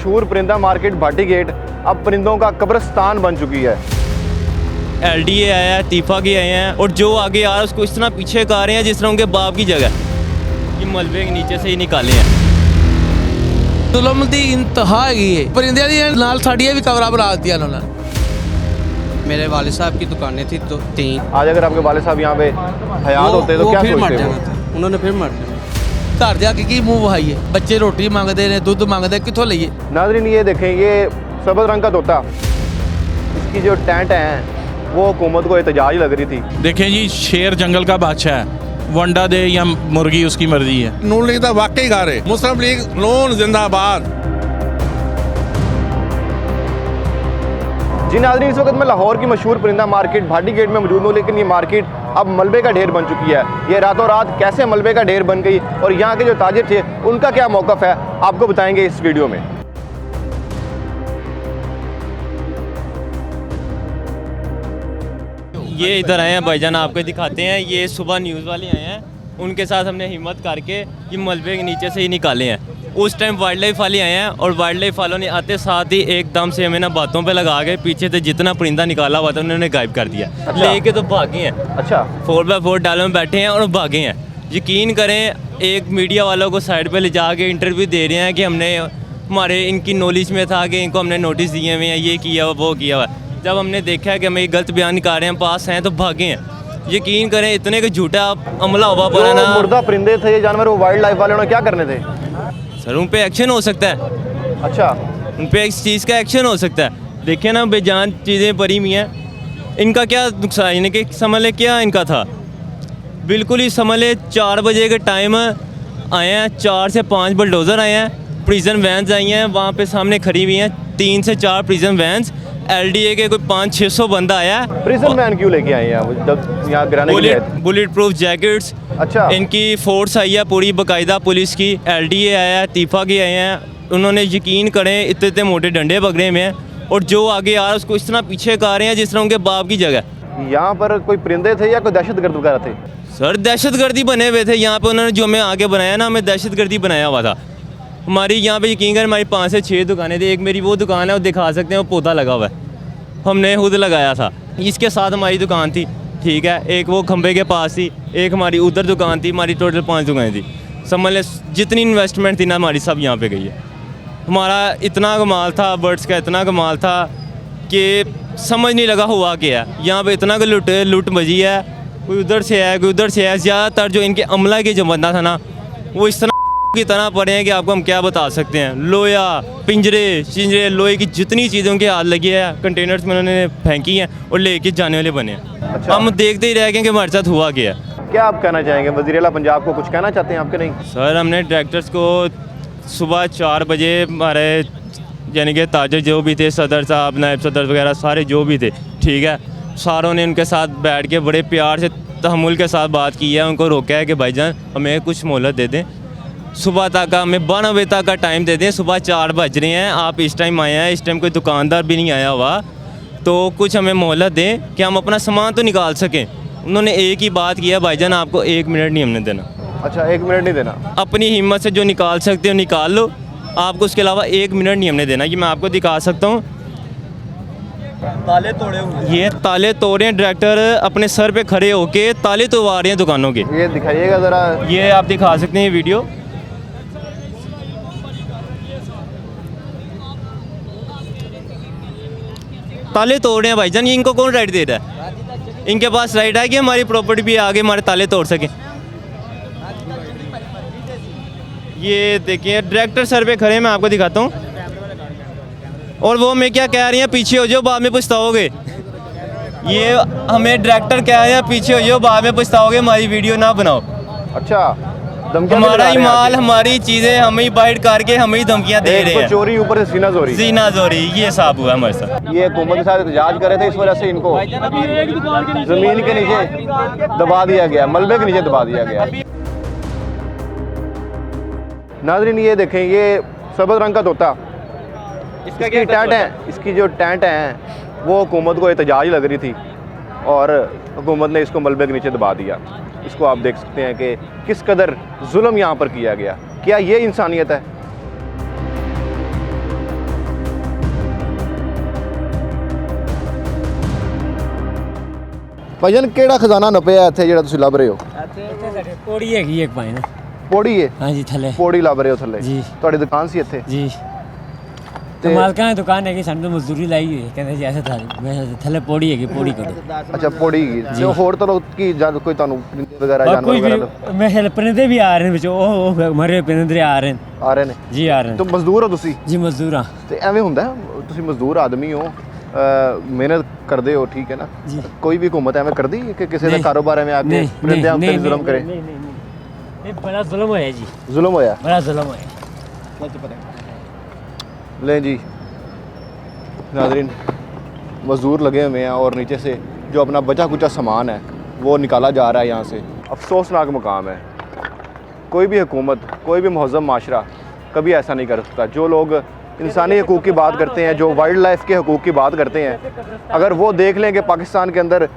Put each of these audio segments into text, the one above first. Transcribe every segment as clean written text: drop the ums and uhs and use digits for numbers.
मशहूर परिंदा market Bhati gate अब परिंदों का कब्रिस्तान बन चुकी है। LDA आया है, तीफा के आए हैं और जो आगे आ रहा है उसको इस तरह पीछे कर रहे हैं जिस तरह उनके बाप की जगह ये मलबे के नीचे से ही निकाले हैं। जुल्म दी इंतहा हैगी है। परिंदे दी नाल साड़ियां भी कवरा बना दिया उन्होंने। मेरे वालिद साहब की दुकानें थी तो 3। आज अगर आपके वाले साहब यहाँ पे हयात होते तो क्या फिर मर सोचते जाना हो? था, उन्होंने फिर मर जाना। घर जाके की मुंह वहाइए, बच्चे रोटी मांगते ने, दूध मांगते, कितों लइए? नाज़रीन ये देखें, ये सब्ज़ रंग का तोता, इसकी जो टैंट है वो हुकूमत को एहतजाज लग रही थी। देखें जी, शेर जंगल का बादशाह है, वंडा दे या मुर्गी उसकी मर्जी है। नून लीग तो वाकई गा रहे, मुस्लिम लीग लोन जिंदाबाद। जी नाज़रीन, इस वक्त मैं लाहौर की मशहूर परिंदा मार्केट भाटी गेट में मौजूद हूँ, लेकिन ये मार्केट अब मलबे का ढेर बन चुकी है। ये रातों रात कैसे मलबे का ढेर बन गई और यहाँ के जो ताजिर थे उनका क्या मौक़िफ़ है, आपको बताएंगे इस वीडियो में। ये इधर आए हैं भाईजान, आपको दिखाते हैं। ये सुबह न्यूज़ वाले आए हैं, उनके साथ हमने हिम्मत करके ये मलबे के नीचे से ही निकाले हैं। उस टाइम वाइल्ड लाइफ वाले आए हैं और वाइल्ड लाइफ वालों ने आते साथ ही एकदम से हमें ना बातों पे लगा के पीछे से जितना परिंदा निकाला हुआ था उन्होंने गायब कर दिया। लेके तो भागे हैं। अच्छा, 4x4 डालों में बैठे हैं और भागे हैं। यकीन करें, एक मीडिया वालों को साइड पे ले जाके इंटरव्यू दे रहे हैं कि हमने हमारे इनकी नॉलेज में था कि इनको हमने नोटिस दिए हुए हैं, ये किया हुआ वो किया हुआ। जब हमने देखा है कि हमें गलत बयान निकाल रहे हैं, पास हैं, तो भागे हैं। यकीन करें, इतने का झूठा अमला हुआ पड़ा ना। मुर्दा परिंदे थे ये जानवर, वो वाइल्ड लाइफ वालों ने क्या करने थे? सर उन पे एक्शन हो सकता है। अच्छा, उन पे इस चीज़ का एक्शन हो सकता है। देखिए ना, बेजान चीज़ें पड़ी हुई हैं। इनका क्या नुकसान, यानी कि समझ ले क्या इनका था, बिल्कुल ही समझ ले 4 बजे के टाइम आए हैं, 4 से 5 बुलडोज़र आए हैं, प्रिजन वैन्स आई हैं, वहाँ पे सामने खड़ी हुई हैं 3 से 4 प्रिजन वैन्स। LDA के कोई 500-600 बंदा आया है। प्रिजन वैन क्यों लेके आए हैं जब यहाँ गिराने के लिए आए थे? Bullet proof jackets. अच्छा, इनकी फोर्स आई है पूरी बाकायदा पुलिस की। LDA आया है, तीफा के आए हैं। उन्होंने यकीन करें इतने इतने मोटे डंडे पकड़े हुए हैं और जो आगे आ रहा है उसको इस तरह पीछे कर रहे हैं जिस तरह उनके बाप की जगह। यहाँ पर कोई परिंदे थे या कोई दहशतगर्द वगैरह थे? सर दहशतगर्दी बने हुए थे यहाँ पे। उन्होंने जो हमें आगे बनाया ना, हमें दहशतगर्दी बनाया हुआ था। हमारी यहाँ पे यकीन करें हमारी 5 से 6 दुकानें थी। एक मेरी वो दुकान है, वो दिखा सकते हैं, वो पौधा लगा हुआ है, हमने खुद लगाया था। इसके साथ हमारी दुकान थी, ठीक है, एक वो खंबे के पास थी, एक हमारी उधर दुकान थी। हमारी टोटल 5 दुकानें थी। समझ ले जितनी इन्वेस्टमेंट थी ना हमारी, सब यहाँ पे गई है। हमारा इतना कमाल था, बर्ड्स का इतना कमाल था कि समझ नहीं लगा हुआ क्या है। यहाँ पे इतना लूट मची है, कोई उधर से है, कोई उधर से है। ज़्यादातर जो इनके अमला के जो बंदा था ना, वो इस तरह की तरह पड़े हैं कि आपको हम क्या बता सकते हैं। लोया, पिंजरे लोहे की जितनी चीज़ें उनके हाथ लगी है, कंटेनर्स में उन्होंने फेंकी हैं और लेके जाने वाले बने हैं। अच्छा। हम देखते ही रह गए कि हमारे साथ हुआ क्या है। क्या आप कहना चाहेंगे? वज़ीर आला पंजाब को कुछ कहना चाहते हैं आपके? नहीं सर, हमने डायरेक्टर्स को सुबह 4 बजे हमारे यानी कि ताजर जो भी थे, सदर साहब, नायब सदर वगैरह सारे जो भी थे, ठीक है, सारों ने उनके साथ बैठ के बड़े प्यार से तहम्मुल के साथ बात की है। उनको रोका है कि भाईजान हमें कुछ मोहलत दे दें, सुबह तक का, हमें 12 बजे तक का टाइम दे दें। सुबह 4 बज रहे हैं, आप इस टाइम आए हैं, इस टाइम कोई दुकानदार भी नहीं आया हुआ, तो कुछ हमें मोहलत दें कि हम अपना सामान तो निकाल सकें। उन्होंने एक ही बात किया, भाईजान आपको 1 मिनट नहीं हमने देना। अच्छा, 1 मिनट नहीं देना? अपनी हिम्मत से जो निकाल सकते हो निकाल लो, आपको उसके अलावा 1 मिनट नहीं हमने देना। ये मैं आपको दिखा सकता हूँ, ताले तोड़े हुए, ये ताले तोड़े हैं। डायरेक्टर अपने सर पे खड़े होके ताले तोड़वा रहे हैं दुकानों के। ये दिखाइएगा ज़रा। ये आप दिखा सकते हैं वीडियो। ताले तोड़ रहे हैं भाईजान, ये इनको कौन राइट दे रहा है? इनके पास राइट है कि हमारी प्रॉपर्टी भी आगे हमारे ताले तोड़ सकें? ये देखिए डायरेक्टर सर पे खड़े, मैं आपको दिखाता हूँ। और वो हमें क्या कह रही हैं, पीछे हो जाओ बाद में पछताओगे। ये हमें डायरेक्टर कह रहे हैं पीछे हो जाओ बाद में पछताओगे, हमारी वीडियो ना बनाओ। अच्छा, धमकियां हमारा भी ही लगा रहे हैं माल, हमारी चीज़ें हमें ही बाइट करके हमें ही धमकियाँ दे रहे हैं। चोरी, ऊपर से सीना चोरी, जीना जोरी, ये साहब हुआ हमारे साथ। ये हुकूमत के साथ एहतजाज कर रहे थे, इस वजह से इनको ज़मीन के नीचे दबा दिया गया, मलबे के नीचे दबा दिया गया। नाज़रीन ये देखें, ये सब्ज़ रंग का तोता, इसकी टैंट है, इसकी जो टैंट है वो हुकूमत को एहतजाज लग रही थी और हुकूमत ने इसको मलबे के नीचे दबा दिया। इसको आप देख सकते हैं कि किस कदर जुल्म यहाँ पर किया गया। क्या ये इंसानियत है? ਭਾਈਜਨ ਕਿਹੜਾ ਖਜ਼ਾਨਾ ਨੱਪਿਆ ਇੱਥੇ ਜਿਹੜਾ ਤੁਸੀਂ ਲੱਭ ਰਹੇ ਹੋ? ਸਾਡੇ ਪੌੜੀ ਹੈਗੀ ਇੱਕ ਭਾਈ ਨਾ ਪੌੜੀ ਹੈ? ਹਾਂਜੀ ਥੱਲੇ ਪੌੜੀ ਲੱਭ ਰਹੇ ਹੋ ਥੱਲੇ? ਜੀ। ਤੁਹਾਡੀ ਦੁਕਾਨ ਸੀ ਇੱਥੇ? ਜੀ ਤੇ- ਤੇ ਮਾਲਕਾਂ ਦੀ ਦੁਕਾਨ ਹੈਗੀ, ਸਾਨੂੰ ਤਾਂ ਮਜ਼ਦੂਰੀ ਲਾਈ ਹੋਈ ਹੈ, ਕਹਿੰਦੇ ਜੀ ਐਸੇ ਥੱਲੇ ਪੌੜੀ ਹੈਗੀ, ਪੌੜੀ ਕੱਢੋ। ਅੱਛਾ ਪੌੜੀ ਹੈਗੀ। ਤੇ ਹੋਰ ਤਰ੍ਹਾਂ ਕੀ ਜਦ ਕੋਈ ਤੁਹਾਨੂੰ ਪਰਿੰਦੇ ਵਗੈਰਾ ਜਾਨਵਰ ਕੋਈ ਵਗੈਰਾ ਵੀ ਮੈਂ ਹੈਲ ਪਰਿੰਦੇ ਵੀ ਆ ਰਹੇ ਨੇ ਵਿੱਚ, ਉਹ ਮਰੇ ਪਰਿੰਦੇ ਆ ਰਹੇ ਨੇ ਆ ਰਹੇ ਨੇ? ਜੀ, ਆ ਰਹੇ ਤੇ ਨੇ ਮਜ਼ਦੂਰ ਹੋ ਤੁਸੀਂ? ਜੀ, ਮਜ਼ਦੂਰਾਂ। ਤੇ ਐਵੇਂ ਹੁੰਦਾ ਹੈ, ਤੁਸੀਂ ਮਜ਼ਦੂਰ ਆਦਮੀ ਹੋ, ਮਿਹਨਤ ਕਰਦੇ ਹੋ, ਠੀਕ ਹੈ ਨਾ? ਜੀ। ਕੋਈ ਵੀ ਹੁਕੂਮਤ ਐਵੇਂ ਕਰਦੀ ਹੈ ਕਿ ਕਿਸੇ ਦਾ ਨਹੀਂ। ਕਾਰੋਬਾਰ ਐਵੇਂ ਆ ਕੇ ਨਹੀਂ ਪਰਿੰਦਿਆਂ ਉੱਤੇ ਨਹੀਂ ਜ਼ੁਲਮ ਕਰੇ? ਨਹੀਂ, ਇਹ ਬੜਾ ਜ਼ੁਲਮ ਹੋਇਆ ਜੀ, ਜ਼ੁਲਮ ਹੋਇਆ? ਬੜਾ ਜ਼ੁਲਮ ਹੋਇਆ। ले जी नाजरीन, मज़दूर लगे हुए हैं और नीचे से जो अपना बचा कुचा सामान है वो निकाला जा रहा है यहाँ से। अफसोसनाक मकाम है। कोई भी हुकूमत, कोई भी महज़्ज़म माशरा कभी ऐसा नहीं कर सकता। जो लोग इंसानी हकूक़ की बात करते हैं, जो वाइल्ड लाइफ के हकूक़ की बात करते हैं, अगर वो देख लें कि पाकिस्तान के अंदर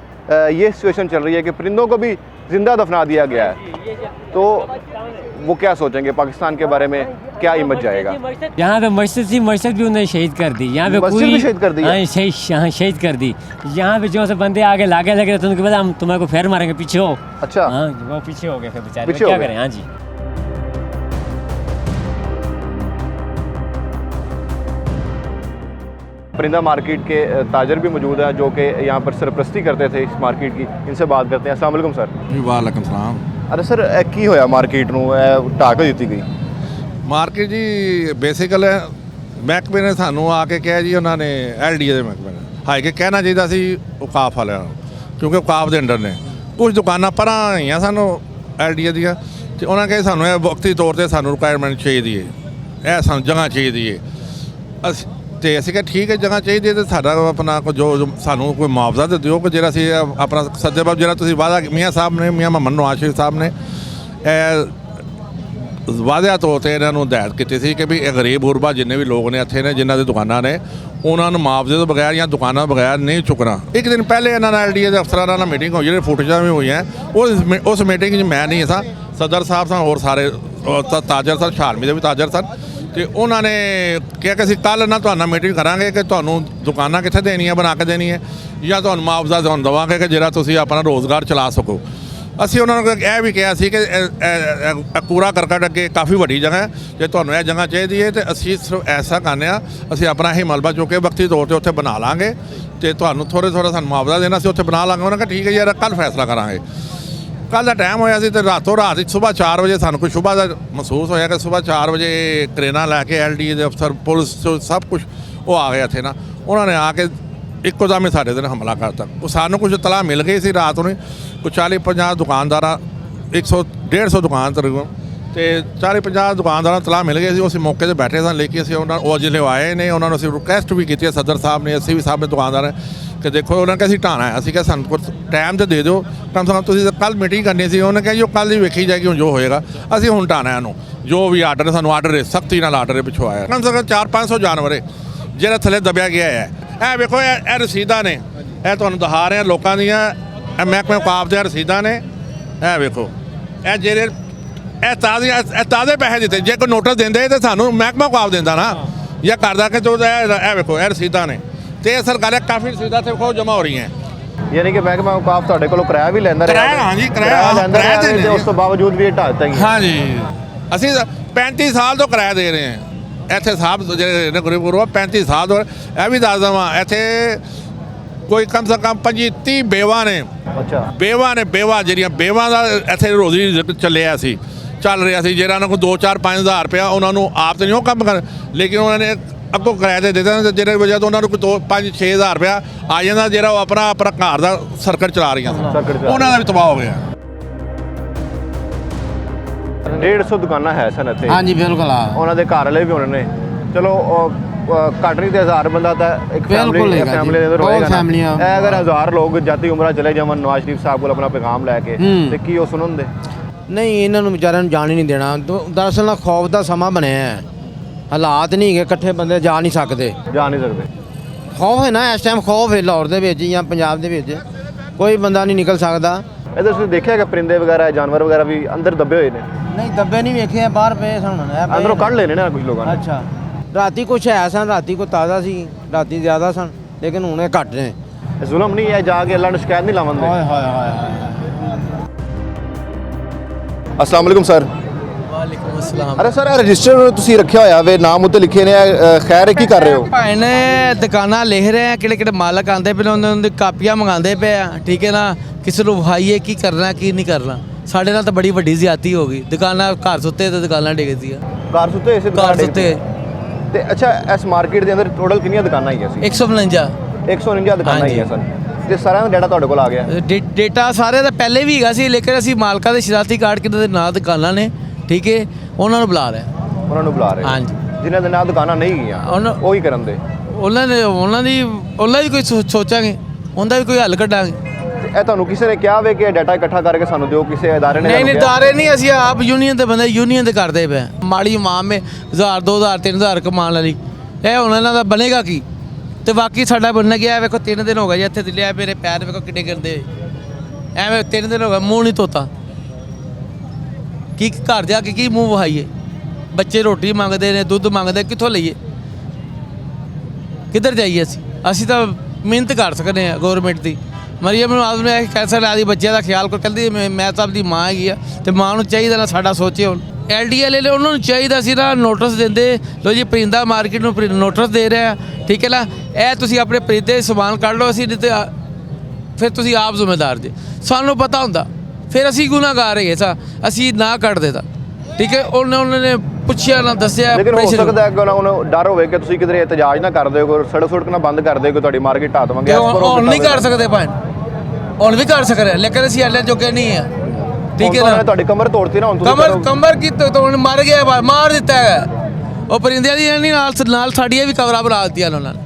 ये सिचुएशन चल रही है कि परिंदों को भी ज़िंदा दफना दिया गया है, तो वो क्या सोचेंगे पाकिस्तान के बारे में, क्या इमेज जाएगा? यहाँ पे मस्जिद थी, मस्जिद भी उन्होंने शहीद कर दी। यहाँ पे मस्जिद भी शहीद कर दी है? हाँ, शहीद कर दी। यहाँ पे जो से बंदे आगे लागे लगे तो उनके बाद हम तुम्हारे को फेर मारेंगे, पीछे हो। अच्छा। हाँ, वो पीछे हो गए फिर बेचारे, पीछे क्या हो गए? करें। हाँ जी। परिंदा मार्केट के ताजर भी मौजूद है जो कि यहाँ पर सरपरस्ती करते थे इस मार्केट की। इनसे बात करते हैं। अस्सलाम वालेकुम सर। जी वालेकुम सलाम। अरे सर की होया मार्केट ਨੂੰ ਢਾਹ ਕੇ ਦਿੱਤੀ ਗਈ? ਮਾਰਕੀਟ ਜੀ ਬੇਸਿਕਲ ਮਹਿਕਮੇ ਨੇ ਸਾਨੂੰ ਆ ਕੇ ਕਿਹਾ ਜੀ, ਉਹਨਾਂ ਨੇ ਐਲਡੀਏ ਦੇ ਮਹਿਕਮੇ ਨੇ ਹਾਈ ਕੇ ਕਹਿਣਾ ਚਾਹੀਦਾ ਸੀ ਔਕਾਫ ਵਾਲਿਆਂ ਨੂੰ, ਕਿਉਂਕਿ ਔਕਾਫ ਦੇ ਅੰਡਰ ਨੇ ਕੁਝ ਦੁਕਾਨਾਂ ਪਰਾਂ ਆਈਆਂ ਸਾਨੂੰ ਐਲਡੀਏ ਦੀਆਂ, ਤੇ ਉਹਨਾਂ ਕਹੇ ਸਾਨੂੰ ਇਹ ਵਕਤੀ ਤੌਰ ਤੇ ਸਾਨੂੰ ਰਿਕੁਆਇਰਮੈਂਟ ਚਾਹੀਦੀ ਹੈ, ਇਹ ਸਾਨੂੰ ਜਗ੍ਹਾ ਚਾਹੀਦੀ ਹੈ। ਅਸੀਂ ਕਿਹਾ ਠੀਕ ਹੈ, ਜਗ੍ਹਾ ਚਾਹੀਦੀ ਹੈ ਤੇ ਸਾਡਾ ਆਪਣਾ ਜੋ ਸਾਨੂੰ ਕੋਈ ਮੁਆਵਜ਼ਾ ਦੇ ਦਿਓ ਕਿ ਜਿਹੜਾ ਅਸੀਂ ਆਪਣਾ ਸੱਜੇਬਾਬ ਜਿਹੜਾ ਤੁਸੀਂ ਵਾਅਦਾ ਮੀਆਂ ਸਾਹਿਬ ਨੇ, ਮੀਆਂ ਮੁਹੰਮਦ ਨਵਾਜ਼ ਸ਼ਰੀਫ ਸਾਹਿਬ ਨੇ ਵਾਅਦਿਆਂ ਤੌਰ 'ਤੇ ਇਹਨਾਂ ਨੂੰ ਹਦਾਇਤ ਕੀਤੀ ਸੀ ਕਿ ਵੀ ਇਹ ਗਰੀਬ ਗੁਰਬਾ ਜਿੰਨੇ ਵੀ ਲੋਕ ਨੇ ਇੱਥੇ ਨੇ, ਜਿਨ੍ਹਾਂ ਦੀ ਦੁਕਾਨਾਂ ਨੇ, ਉਹਨਾਂ ਨੂੰ ਮੁਆਵਜ਼ੇ ਤੋਂ ਬਗੈਰ ਜਾਂ ਦੁਕਾਨਾਂ ਬਗੈਰ ਨਹੀਂ ਚੁੱਕਣਾ। ਇੱਕ ਦਿਨ ਪਹਿਲੇ ਇਹਨਾਂ ਨਾਲ ਐਲਡੀਏ ਦੇ ਅਫਸਰਾਂ ਨਾਲ ਮੀਟਿੰਗ ਹੋਈ, ਜਿਹੜੇ ਫੁਟੇਜਾਂ ਵੀ ਹੋਈਆਂ, ਉਸ ਮੀਟਿੰਗ 'ਚ ਮੈਂ ਨਹੀਂ ਸਾਂ, ਸਦਰ ਸਾਹਿਬ ਸਨ, ਹੋਰ ਸਾਰੇ ਤਾਜਰ ਸਨ, ਸ਼ਾਲਮੀ ਦੇ ਵੀ ਤਾਜਰ ਸਨ, ਤੇ ਉਹਨਾਂ ਨੇ ਕਿਹਾ ਕਿ ਅਸੀਂ ਕੱਲ੍ਹ ਨਾ ਤੁਹਾਨੂੰ ਮੀਟਿੰਗ ਕਰਾਂਗੇ ਕਿ ਤੁਹਾਨੂੰ ਦੁਕਾਨਾਂ ਕਿੱਥੇ ਦੇਣੀਆਂ, ਬਣਾ ਕੇ ਦੇਣੀ ਹੈ, ਜਾਂ ਤੁਹਾਨੂੰ ਮੁਆਵਜ਼ਾ ਤੁਹਾਨੂੰ ਦੇਵਾਂਗੇ ਕਿ ਜਿਹੜਾ ਤੁਸੀਂ ਆਪਣਾ ਰੋਜ਼ਗਾਰ ਚਲਾ ਸਕੋ। ਅਸੀਂ ਉਹਨਾਂ ਨੂੰ ਇਹ ਵੀ ਕਿਹਾ ਸੀ ਕਿ ਕੂੜਾ ਕਰਕਟ ਅੱਗੇ ਕਾਫੀ ਵੱਡੀ ਜਗ੍ਹਾ ਹੈ, ਜੇ ਤੁਹਾਨੂੰ ਇਹ ਜਗ੍ਹਾ ਚਾਹੀਦੀ ਹੈ ਤੇ ਅਸੀਂ ਸਿਰਫ ਐਸਾ ਕਰਨੇ ਆ, ਅਸੀਂ ਆਪਣਾ ਹੀ ਮਲਬਾ ਚੁੱਕ ਕੇ ਵਕਤੀ ਤੌਰ 'ਤੇ ਉੱਥੇ ਬਣਾ ਲਾਂਗੇ ਤੇ ਤੁਹਾਨੂੰ ਥੋੜ੍ਹਾ ਸਾਨੂੰ ਮੁਆਵਜ਼ਾ ਦੇਣਾ, ਅਸੀਂ ਉੱਥੇ ਬਣਾ ਲਾਂਗੇ। ਉਹਨਾਂ ਕਿਹਾ ਠੀਕ ਹੈ ਯਾਰ, ਕੱਲ੍ਹ ਫੈਸਲਾ ਕਰਾਂਗੇ। ਕੱਲ੍ਹ ਦਾ ਟਾਈਮ ਹੋਇਆ ਸੀ ਤੇ ਰਾਤੋਂ ਰਾਤ ਸੁਬਾਹ 4 ਵਜੇ ਸਾਨੂੰ ਕੋਈ ਸ਼ੁਭਾ ਦਾ ਮਹਿਸੂਸ ਹੋਇਆ ਕਿ ਸੁਬਾਹ 4 ਵਜੇ ਕਰੇਨਾ ਲੈ ਕੇ ਐਲਡੀਏ ਦੇ ਅਫਸਰ, ਪੁਲਿਸ ਸਭ ਕੁਝ ਉਹ ਆ ਗਏ ਇੱਥੇ ਨਾ। ਉਹਨਾਂ ਨੇ ਆ ਕੇ ਇੱਕੋ ਦਮ ਹੀ ਸਾਡੇ 'ਤੇ ਹਮਲਾ ਕਰਤਾ। ਉਹ ਸਾਨੂੰ ਕੁਝ ਤਲਾਹ ਮਿਲ ਗਈ ਸੀ ਰਾਤ ਨੂੰ, ਕੋਈ 40-50 ਦੁਕਾਨਦਾਰਾਂ, 100-150 ਦੁਕਾਨ ਤਕਰੀਬਨ, ਤੇ 40-50 ਦੁਕਾਨਦਾਰਾਂ ਨੂੰ ਤਲਾਹ ਮਿਲ ਗਈ ਸੀ। ਅਸੀਂ ਮੌਕੇ 'ਤੇ ਬੈਠੇ ਸਨ, ਲੇਕਿਨ ਅਸੀਂ ਉਹ ਜਿਹੜੇ ਆਏ ਨੇ ਉਹਨਾਂ ਨੂੰ ਅਸੀਂ ਰਿਕੁਐਸਟ ਵੀ ਕੀਤੀ ਹੈ, ਸਦਰ ਸਾਹਿਬ ਨੇ, ਅਸੀਂ ਵੀ ਸਾਹਿਬ ਨੇ ਦੁਕਾਨਦਾਰ ਕਿ ਦੇਖੋ, ਉਹਨਾਂ ਨੇ ਅਸੀਂ ਢਾਣਾ ਹੈ। ਅਸੀਂ ਕਿਹਾ ਸਾਨੂੰ ਕੁਝ ਟਾਈਮ ਤੇ ਦੇ ਦਿਓ, ਕਮ ਸੇ ਕਮ ਤੁਸੀਂ ਕੱਲ੍ਹ ਮੀਟਿੰਗ ਕਰਨੀ ਸੀ। ਉਹਨੇ ਕਿਹਾ ਜੀ ਉਹ ਕੱਲ੍ਹ ਹੀ ਵੇਖੀ ਜਾਏਗੀ, ਹੁਣ ਜੋ ਹੋਏਗਾ। ਅਸੀਂ ਹੁਣ ਢਾਣਾ ਇਹਨੂੰ, ਜੋ ਵੀ ਆਰਡਰ ਸਾਨੂੰ ਆਰਡਰ ਹੈ, ਸਖਤੀ ਨਾਲ ਆਰਡਰ ਹੈ ਪਿੱਛੋਂ ਆਇਆ। ਕਮ ਸੇ ਕਮ 400-500 ਜਾਨਵਰ ਹੈ ਜਿਹੜਾ ਥੱਲੇ ਦਬਿਆ ਗਿਆ ਹੈ। ਇਹ ਵੇਖੋ, ਇਹ ਰਸੀਦਾਂ ਨੇ, ਇਹ ਤੁਹਾਨੂੰ ਦਿਖਾ ਰਹੇ ਲੋਕਾਂ ਦੀਆਂ, ਇਹ ਮਹਿਕਮੇ ਔਕਾਫ ਦੀਆਂ ਰਸੀਦਾਂ ਨੇ। ਇਹ ਵੇਖੋ, ਇਹ ਜਿਹੜੇ ਇਹ ਤਾਜ਼ੇ ਪੈਸੇ ਦਿੱਤੇ। ਜੇ ਕੋਈ ਨੋਟਿਸ ਦਿੰਦੇ ਤਾਂ ਸਾਨੂੰ ਮਹਿਕਮਾ ਔਕਾਫ ਦਿੰਦਾ ਨਾ, ਜਾਂ ਕਰਦਾ ਕਿ ਜੋ ਇਹ ਵੇਖੋ, ਇਹ ਰਸੀਦਾਂ ਨੇ, ਤੇ ਸਰਕਾਰਾਂ ਕਾਫੀ ਰਸੀਦਾਂ ਤੇ ਖੋ ਜਮ੍ਹਾਂ ਹੋ ਰਹੀਆਂ। ਯਾਨੀ ਕਿ ਮਹਿਕਮਾ ਔਕਾਫ ਤੁਹਾਡੇ ਕੋਲੋਂ ਕਿਰਾਇਆ ਵੀ ਲੈਂਦਾ ਰਿਹਾ? ਕਿਰਾਇਆ, ਹਾਂਜੀ, ਕਿਰਾਇਆ ਲੈਂਦਾ ਰਿਹਾ, ਤੇ ਉਸ ਤੋਂ ਬਾਵਜੂਦ ਵੀ ਇਹ ਢਾਹ ਦਿੱਤਾ ਗਿਆ? ਹਾਂਜੀ, ਅਸੀਂ 35 ਸਾਲ ਤੋਂ ਕਿਰਾਇਆ ਦੇ ਰਹੇ ਹਾਂ ਇੱਥੇ। ਸਾਹਿਬ ਜਿਹੜੇ ਨੇ ਗਰੀਬ ਗੁਰੂਆ 35 ਸਾਲ ਤੋਂ। ਇਹ ਵੀ ਦੱਸ ਦੇਵਾਂ, ਇੱਥੇ ਕੋਈ ਕਮ ਸੇ ਕਮ 25-30 ਬੇਵਾ ਨੇ। ਅੱਛਾ। ਬੇਵਾ ਜਿਹੜੀਆਂ ਬੇਵਾ ਦਾ ਇੱਥੇ ਰੋਜ਼ੀ ਚੱਲ ਰਿਹਾ ਸੀ, ਜਿਹੜਾ ਉਹਨਾਂ ਕੋਲ 2-4-5 ਹਜ਼ਾਰ ਰੁਪਇਆ, ਉਹਨਾਂ ਨੂੰ ਆਪ ਤੇ ਨਹੀਂ ਉਹ ਕੰਮ ਕਰ, ਲੇਕਿਨ ਉਹਨਾਂ ਨੇ ਅੱਗੋਂ ਕਿਰਾਏ ਤੇ ਦੇ ਦਿੱਤਾ, ਜਿਹਦੇ ਵਜ੍ਹਾ ਤੋਂ ਉਹਨਾਂ ਨੂੰ ਕੋਈ 2-5-6 ਹਜ਼ਾਰ ਰੁਪਇਆ ਆ ਜਾਂਦਾ, ਜਿਹੜਾ ਉਹ ਆਪਣਾ ਘਰ ਦਾ ਸਰਕਟ ਚਲਾ ਰਹੀਆਂ ਸੀ, ਉਹਨਾਂ ਦਾ ਵੀ ਤਬਾਹ ਹੋ ਗਿਆ। 150 ਦੁਕਾਨਾਂ ਹੈ ਸਨ ਇੱਥੇ? ਹਾਂਜੀ ਬਿਲਕੁਲ। ਆ ਉਹਨਾਂ ਦੇ ਘਰ ਵਾਲੇ ਵੀ ਹੋਣੇ ਨੇ। ਚਲੋ ਘੱਟ ਨਹੀਂ ਤੇ 1000 ਬੰਦਾ ਤਾਂ ਇੱਕ ਫੈਮਿਲੀ ਦੇ ਅੰਦਰ ਹੋਏਗਾ ਨਾ। ਇਹ ਅਗਰ 1000 ਲੋਕ ਜਾਤੀ ਉਮਰਾ ਚਲੇ ਜਾਵਣ ਨਵਾਜ਼ ਸ਼ਰੀਫ ਸਾਹਿਬ ਕੋਲ ਆਪਣਾ ਪੈਗਾਮ ਲੈ ਕੇ, ਤੇ ਕੀ ਉਹ ਸੁਣਨਦੇ? ਨਹੀਂ, ਇਹਨਾਂ ਨੂੰ ਵਿਚਾਰਿਆਂ ਨੂੰ ਜਾਣ ਹੀ ਨਹੀਂ ਦੇਣਾ। ਦਰਅਸਲ ਨਾਲ ਖੌਫ ਦਾ ਸਮਾਂ ਬਣਿਆ ਹੈ, ਹਾਲਾਤ ਨਹੀਂ ਹੈਗੇ, ਇਕੱਠੇ ਬੰਦੇ ਜਾ ਨਹੀਂ ਸਕਦੇ। ਖੌਫ ਹੈ ਨਾ, ਇਸ ਟਾਈਮ ਖੌਫ ਹੈ ਲਾਹੌਰ ਦੇ ਵਿੱਚ ਜਾਂ ਪੰਜਾਬ ਦੇ ਵਿੱਚ, ਕੋਈ ਬੰਦਾ ਨਹੀਂ ਨਿਕਲ ਸਕਦਾ। ਇਹਦੇ ਤੁਸੀਂ ਦੇਖਿਆ ਕਿ ਪਰਿੰਦੇ ਵਗੈਰਾ, ਜਾਨਵਰ ਵਗੈਰਾ ਵੀ ਅੰਦਰ ਦੱਬੇ ਹੋਏ ਨੇ? ਨਹੀਂ, ਦੱਬੇ ਨਹੀਂ ਵੇਖੇ, ਬਾਹਰ ਪਏ ਸਨ, ਅੰਦਰੋਂ ਕੱਢ ਲੈਣੇ ਨਾ ਕੁਝ ਲੋਕਾਂ ਨੇ। ਅੱਛਾ, ਰਾਤੀ ਕੁਛ ਹੈ ਸਨ, ਰਾਤੀ ਕੋ ਤਾਜ਼ਾ ਸੀ, ਰਾਤੀ ਜ਼ਿਆਦਾ ਸਨ, ਲੇਕਿਨ ਹੁਣ ਇਹ ਘੱਟ ਨੇ। ਜ਼ੁਲਮ ਨਹੀਂ ਹੈ, ਜਾ ਕੇ ਅੱਲਾ ਨੂੰ ਸ਼ਿਕਾਇਤ ਨਹੀਂ ਲਾਵਾਂਗੇ। ਹਾਏ ਹਾਏ ਹਾਏ ਅਸਲਾਮ ਵਾਲੇਕੁਮ ਸਰ। ਵਾਲੇਕੁਮ ਅਸਲਾਮ। ਅਰੇ ਸਰ, ਇਹ ਰਜਿਸਟਰ ਤੁਸੀਂ ਰੱਖਿਆ ਹੋਇਆ ਵੇ, ਨਾਮ ਉੱਤੇ ਲਿਖੇ ਨੇ, ਖੈਰ ਇਹ ਕੀ ਕਰ ਰਹੇ ਹੋ? ਭਾਈ ਨੇ ਦੁਕਾਨਾਂ ਲਿਖ ਰਹੇ ਆ, ਕਿਹੜੇ ਕਿਹੜੇ ਮਾਲਕ ਆਂਦੇ ਪਏ ਨੇ, ਉਹਨਾਂ ਦੀ ਕਾਪੀਆਂ ਮੰਗਾਉਂਦੇ ਪਏ ਆ, ਠੀਕ ਹੈ ਨਾ। ਕਿਸੇ ਨੂੰ ਵਿਖਾਈਏ ਕੀ ਕਰਨਾ ਕੀ ਨਹੀਂ ਕਰਨਾ। ਸਾਡੇ ਨਾਲ ਤਾਂ ਬੜੀ ਵੱਡੀ ਜ਼ਿਆਦਤੀ ਹੋ ਗਈ। ਦੁਕਾਨਾਂ ਘਰ ਸੁੱਤੇ ਤੇ ਦੁਕਾਨਾਂ ਡਿੱਗਦੀਆਂ। ਕਾਰ ਸੁੱਤੇ ਇਸੇ ਘਰ ਸੁੱਤੇ ਤੇ ਅੱਛਾ, ਇਸ ਮਾਰਕੀਟ ਦੇ ਅੰਦਰ ਟੋਟਲ ਕਿੰਨੀਆਂ ਦੁਕਾਨਾਂ ਹੈਗੀਆਂ ਸੀ? 149 149 ਦੁਕਾਨਾਂ ਹਾਂਜੀ। ਹੈਗੀਆਂ ਸਰ, ਤੇ ਸਾਰਿਆਂ ਦਾ ਡਾਟਾ ਤੁਹਾਡੇ ਕੋਲ ਆ ਗਿਆ? ਡੇਟਾ ਸਾਰੇ ਦਾ ਪਹਿਲੇ ਵੀ ਹੈਗਾ ਸੀ, ਲੇਕਿਨ ਅਸੀਂ ਮਾਲਕਾਂ ਦੇ ਸ਼ਰਾਰਤੀ ਕਾਰਡ ਕਿਹਨਾਂ ਦੇ ਨਾਂ ਦੁਕਾਨਾਂ ਨੇ, ਠੀਕ ਹੈ, ਉਹਨਾਂ ਨੂੰ ਬੁਲਾ ਰਹੇ ਹਾਂ। ਉਹਨਾਂ ਨੂੰ ਬੁਲਾ ਰਹੇ ਹੋ? ਹਾਂਜੀ। ਜਿਨ੍ਹਾਂ ਦੇ ਨਾਂ ਦੁਕਾਨਾਂ ਨਹੀਂ ਗਈਆਂ ਉਹ ਹੀ ਕਰਨ ਦੇ। ਉਹਨਾਂ ਦੀ ਵੀ ਕੋਈ ਸੋਚਾਂਗੇ, ਉਹਦਾ ਵੀ ਕੋਈ ਹੱਲ ਕੱਢਾਂਗੇ। ਤੇ ਇਹ ਤੁਹਾਨੂੰ ਕਿਸੇ ਨੇ ਕਿਹਾ ਵੇ ਕਿ ਇਹ ਡਾਟਾ ਇਕੱਠਾ ਕਰਕੇ ਸਾਨੂੰ ਦਿਓ? ਕਿਸੇ ਅਦਾਰੇ ਨੇ ਨਹੀਂ ਤੁਹਾਨੂੰ ਨਹੀਂ, ਕਿਹਾ? ਦਾਰੇ ਨਹੀਂ, ਅਸੀਂ ਆਪ ਯੂਨੀਅਨ ਦੇ ਬੰਦੇ, ਯੂਨੀਅਨ ਦੇ ਕਰਦੇ ਪਏ। ਮਾੜੀ ਮਾਮ ਮੇ 1000 2000 3000 ਕਮਾਉਣ ਵਾਲੀ, ਇਹ ਹੁਣ ਇਹਨਾਂ ਦਾ ਬਣੇਗਾ ਕੀ? ਤੇ ਬਾਕੀ ਸਾਡਾ ਬਣ ਗਿਆ। ਵੇਖੋ 3 ਦਿਨ ਹੋ ਗਏ ਜੀ ਇੱਥੇ ਲਿਆ, ਮੇਰੇ ਪੈਰ ਵੇਖੋ ਕਿੱਡੇ ਗੰਦੇ, ਐਵੇਂ 3 ਦਿਨ ਹੋ ਗਏ ਮੂੰਹ ਨਹੀਂ ਧੋਤਾ। ਕੀ ਘਰ ਜਾ ਕੇ ਕੀ ਮੂੰਹ ਵਹਾਈਏ? ਬੱਚੇ ਰੋਟੀ ਮੰਗਦੇ ਨੇ, ਦੁੱਧ ਮੰਗਦੇ, ਕਿੱਥੋਂ ਲਈਏ? ਕਿੱਧਰ ਜਾਈਏ ਅਸੀਂ ਤਾਂ ਮਿਹਨਤ ਕਰ ਸਕਦੇ ਹਾਂ ਗੌਰਮੈਂਟ ਦੀ। ਮਰੀਮ ਨੂੰ ਆਦਮ ਨੇ ਕੈਂਸਰ ਲਾ ਦੀ, ਬੱਚਿਆਂ ਦਾ ਖਿਆਲ ਕਰ, ਕਹਿੰਦੀ ਮੈਂ ਤਾਂ ਆਪਣੀ ਮਾਂ ਹੈਗੀ ਆ, ਤੇ ਮਾਂ ਨੂੰ ਚਾਹੀਦਾ ਨਾ ਸਾਡਾ ਸੋਚੇ। ਹੁਣ LDL ਵਾਲੇ ਉਹਨਾਂ ਨੂੰ ਚਾਹੀਦਾ ਸੀ ਨਾ ਨੋਟਿਸ ਦਿੰਦੇ, ਲੋ ਜੀ ਪਰਿੰਦਾ ਮਾਰਕੀਟ ਨੂੰ ਨੋਟਿਸ ਦੇ ਰਹੇ ਆ, ਠੀਕ ਹੈ ਨਾ, ਇਹ ਤੁਸੀਂ ਆਪਣੇ ਪਰਿੰਦੇ ਸਮਾਨ ਕੱਢ ਲਓ, ਅਸੀਂ ਨਹੀਂ ਤੇ ਫਿਰ ਤੁਸੀਂ ਆਪ ਜ਼ਿੰਮੇਦਾਰ ਜੇ। ਸਾਨੂੰ ਪਤਾ ਹੁੰਦਾ, ਫਿਰ ਅਸੀਂ ਗੁਨਾਹਗਾਰ ਹੈਗੇ ਸਾਂ, ਅਸੀਂ ਨਾ ਕੱਢਦੇ ਤਾਂ, ਠੀਕ ਹੈ। ਉਹਨਾਂ ਨੇ ਪੁੱਛਿਆ ਨਾ ਦੱਸਿਆ। ਲੇਕਿਨ ਹੋ ਸਕਦਾ ਹੈ ਕਿ ਉਹਨਾਂ ਨੂੰ ਡਰ ਹੋਵੇ ਕਿ ਤੁਸੀਂ ਕਿਧਰੇ ਇਤਜਾਜ ਨਾ ਕਰ ਦਿਓ, ਕੋਈ ਸੜਕ ਨਾ ਬੰਦ ਕਰ ਦਿਓ, ਤੁਹਾਡੀ ਮਾਰਕੀਟ ਢਾਹ ਦੇਵਾਂਗੇ। ਹੁਣ ਨਹੀਂ ਕਰ ਸਕਦੇ ਭਾਈ, ਹੁਣ ਵੀ ਕਰ ਸਕਦੇ, ਲੇਕਿਨ ਅਸੀਂ ਹਲੇ ਜੋਗੇ ਨਹੀਂ ਆ, ਠੀਕ ਹੈ ਨਾ। ਤੁਹਾਡੀ ਕਮਰ ਤੋੜਤੀ ਨਾ ਹੁਣ ਤੁਸੀਂ। ਕਮਰ ਕੀ ਤੋੜ? ਮਰ ਗਿਆ, ਮਾਰ ਦਿੱਤਾ ਹੈਗਾ। ਉਹ ਪਰਿੰਦਿਆਂ ਦੀ ਨਹੀਂ ਨਾਲ ਸਾਡੀਆਂ ਵੀ ਕਵਰਾਂ ਬਣਾ ਦਿੱਤੀਆਂ ਉਹਨਾਂ ਨੇ।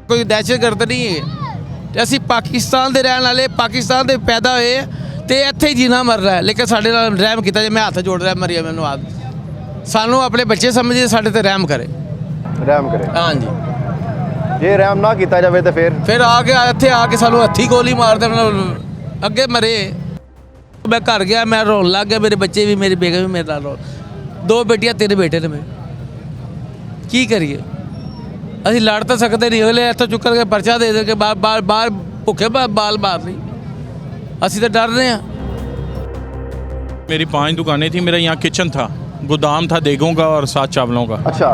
ਕੋਈ ਦਹਿਸ਼ਤਗਰਦ ਨਹੀਂ ਹੈ। ਅਸੀਂ ਪਾਕਿਸਤਾਨ ਦੇ ਰਹਿਣ ਵਾਲੇ, ਪਾਕਿਸਤਾਨ ਦੇ ਪੈਦਾ ਹੋਏ ਤੇ ਇੱਥੇ ਹੀ ਜੀਣਾ ਮਰਨਾ ਹੈ, ਲੇਕਿਨ ਸਾਡੇ ਨਾਲ ਰਹਿਮ ਕੀਤਾ ਜੇ। ਮੈਂ ਹੱਥ ਜੋੜ ਰਿਹਾ ਮਰੀਆ ਮੈਨੂੰ ਆਦ, ਸਾਨੂੰ ਆਪਣੇ ਬੱਚੇ ਸਮਝੇ, ਸਾਡੇ ਤੇ ਰਹਿਮ ਕਰੇ। ਰਹਿਮ ਕਰੇ। ਹਾਂਜੀ। ਜੇ ਰਹਿਮ ਨਾ ਕੀਤਾ ਜਾਵੇ ਤੇ ਫਿਰ ਆ ਕੇ ਇੱਥੇ ਆ ਕੇ ਸਾਨੂੰ ਹੱਥੀ ਗੋਲੀ ਮਾਰ ਦੇ, ਅੱਗੇ ਮਰੇ। ਮੈਂ ਘਰ ਗਿਆ, ਮੈਂ ਰੋਣ ਲੱਗ ਗਿਆ, ਮੇਰੇ ਬੱਚੇ ਵੀ, ਮੇਰੀ ਬੇਗਮ ਵੀ ਮੇਰੇ ਨਾਲ ਰੋ। 2 ਬੇਟੀਆਂ 3 ਬੇਟੇ ਨੇ ਮੇਰੇ। ਕੀ ਕਰੀਏ? ਅਸੀਂ ਲੜ ਤਾਂ ਸਕਦੇ ਨਹੀਂ, ਅਗਲੇ ਇੱਥੋਂ ਚੁੱਕ ਕੇ ਪਰਚਾ ਦੇ ਦੇ ਕੇ ਬਾਹਰ ਭੁੱਖੇ ਬਾਲ ਮਾਰ ਲਈ। ਅਸੀਂ ਤਾਂ डर रहे हैं। मेरी 5 दुकानें थी, मेरा यहाँ किचन था, गोदाम था देगों का और 7 चावलों का। अच्छा,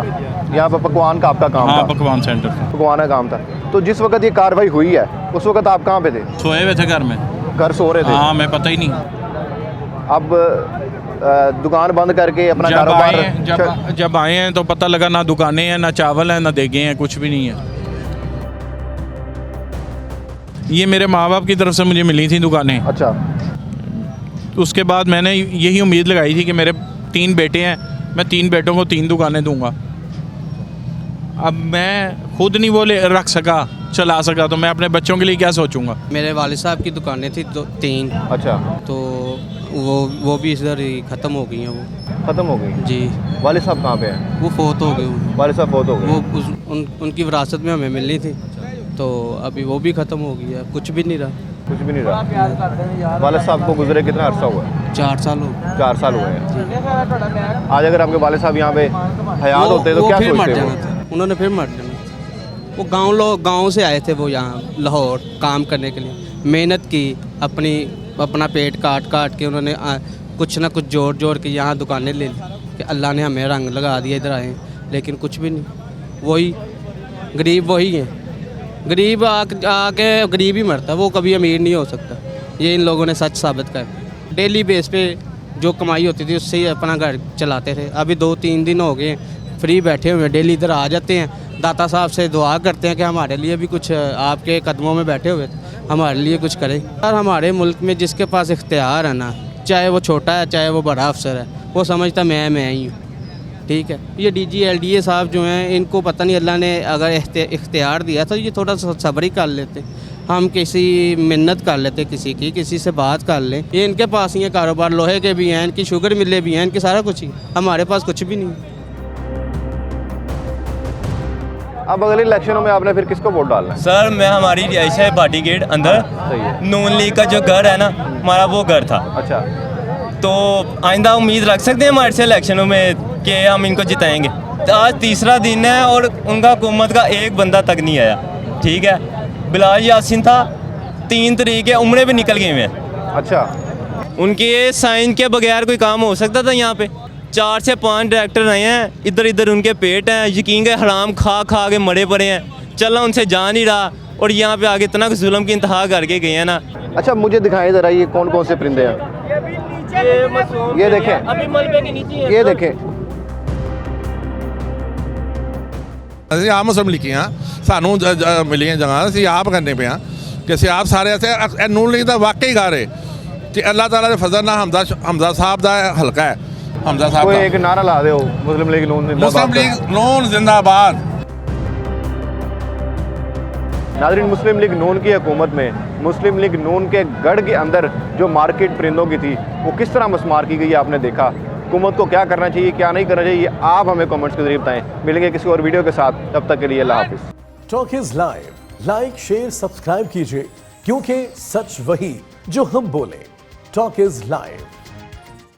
यहाँ पर पकवान का आपका काम हाँ, था? पकवान सेंटर था। पकवान का काम था। तो जिस वक्त ये कार्रवाई हुई है उस वक्त आप कहाँ पे थे? सोए हुए थे घर में। घर सो रहे थे? हाँ, मैं पता ही नहीं। अब दुकान बंद करके अपना जब कारोबार आए हैं जब आए हैं तो पता लगा ना दुकानें हैं, ना चावल हैं, ना देगे हैं, कुछ भी नहीं है। ये मेरे माँ बाप की तरफ से मुझे मिली थी दुकानें। अच्छा। उसके बाद मैंने यही उम्मीद लगाई थी कि मेरे 3 बेटे हैं, मैं 3 बेटों को 3 दुकानें दूंगा। अब मैं खुद नहीं वो रख सका, चला सका, तो मैं अपने बच्चों के लिए क्या सोचूंगा? मेरे वालिद साहब की दुकानें थी 3, अच्छा। तो वो भी इधर ही ख़त्म हो गई हैं। वो ख़त्म हो गई जी। वालिद साहब कहाँ पे हैं? वो फोत हो गए। वालिद साहब बहुत हो गए। वो उनकी विरासत में हमें मिलनी थी, तो अभी वो भी ख़त्म हो गई है, कुछ भी नहीं रहा। कुछ भी नहीं रहा। वालिद साहब को गुजरे कितना अरसा हुआ है? 4 साल हो 4 साल हुए हैं। आज अगर आपके वालिद साहब यहाँ पे हयात होते तो क्या फिर मर सोचते जाना वो? था, उन्होंने फिर मर जाना था। वो गांव से आए थे, वो यहाँ लाहौर काम करने के लिए, मेहनत की, अपना पेट काट के उन्होंने कुछ ना कुछ जोड़ के यहाँ दुकानें ले ली कि अल्लाह ने हमें रंग लगा दिया, इधर आए, लेकिन कुछ भी नहीं। वही गरीब वही है, गरीब आके गरीब ही मरता, वो कभी अमीर नहीं हो सकता। ये इन लोगों ने सच साबित कर। डेली बेस पे जो कमाई होती थी उससे ही अपना घर चलाते थे। अभी 2-3 दिन हो गए फ्री बैठे हुए, डेली इधर आ जाते हैं, दाता साहब से दुआ करते हैं कि हमारे लिए भी कुछ, आपके कदमों में बैठे हुए हमारे लिए कुछ करें। और हमारे मुल्क में जिसके पास इख्तियार है ना, चाहे वो छोटा है चाहे वो बड़ा अफसर है, वो समझता मैं ही हूँ, ठीक है। ये DG LDA साहब जो हैं, इनको पता नहीं अल्लाह ने अगर इख्तियार दिया तो ये थोड़ा सा सब्र ही कर लेते, हम किसी मिन्नत कर लेते किसी से बात कर लें। ये इनके पास ही है कारोबार, लोहे के भी हैं, इनकी शुगर मिले भी हैं, इनके सारा कुछ ही, हमारे पास कुछ भी नहीं। अब अगले इलेक्शनों में आपने फिर किसको वोट डालना है? सर मैं, हमारी रिहाइश है भाटी गेट अंदर, सही है। नून लीग का जो घर है ना हमारा, वो घर था। अच्छा। तो आइंदा उम्मीद रख सकते हैं हमारे से इलेक्शनों में कि हम इनको जिताएंगे। तो आज तीसरा दिन है और उनका हुकूमत का एक बंदा तक नहीं आया, ठीक है। बिलाल यासीन था, 3 तरीक है, उम्रे भी निकल गए हैं। अच्छा, उनके साइन के बगैर कोई काम हो सकता था? यहाँ पे 4 से 5 डायरेक्टर आए हैं, इधर इधर उनके पेट हैं, यकीन के हराम खा खा के मरे पड़े हैं, चला उनसे जा नहीं रहा, और यहाँ पे आगे इतना जुल्म की इंतहा करके गए हैं ना। अच्छा मुझे दिखाएं ज़रा ये कौन कौन से परिंदे हैं। ये देखें, अभी मलबे के नीचे है। ये देखें, ਅਸੀਂ ਆਪ ਮੁਸਲਿਮ ਲਿਖੀ ਹਾਂ, ਸਾਨੂੰ ਮਿਲੀਆਂ ਜਗ੍ਹਾ ਅਸੀਂ ਆਪ ਕਰਨੇ ਪਏ ਹਾਂ ਕਿ ਅਸੀਂ ਆਪ ਸਾਰੇ ਇੱਥੇ ਨੂਨ ਲੀਗ ਦਾ ਵਾਕਈ ਗਾ ਰਹੇ ਤੇ ਅੱਲਾਹ ਤਾਲਾ ਦੇ ਫਜ਼ਲ ਨਾਲ ਹਮਜ਼ਾ ਸਾਹਿਬ ਦਾ ਹਲਕਾ ਹੈ। ਹਮਜ਼ਾ ਸਾਹਿਬ कोई ਦਾ एक नारा ला दे हो, मुस्लिम लीग नून जिंदाबाद मुस्लिम का। लीग नून जिंदाबाद। नाज़रीन, मुस्लिम लीग नून की हुकूमत में मुस्लिम लीग नून के गढ़ के अंदर जो मार्केट परिंदों की थी वो किस तरह मस्मार की गई आपने देखा। हुकूमत को क्या करना चाहिए, क्या नहीं करना चाहिए, आप हमें कमेंट्स के जरिए बताएं। मिलेंगे किसी और वीडियो के साथ, तब तक के लिए अल्लाह हाफिज़। Talk is live, like share subscribe कीजिए, क्योंकि सच वही जो हम बोले। Talk is live.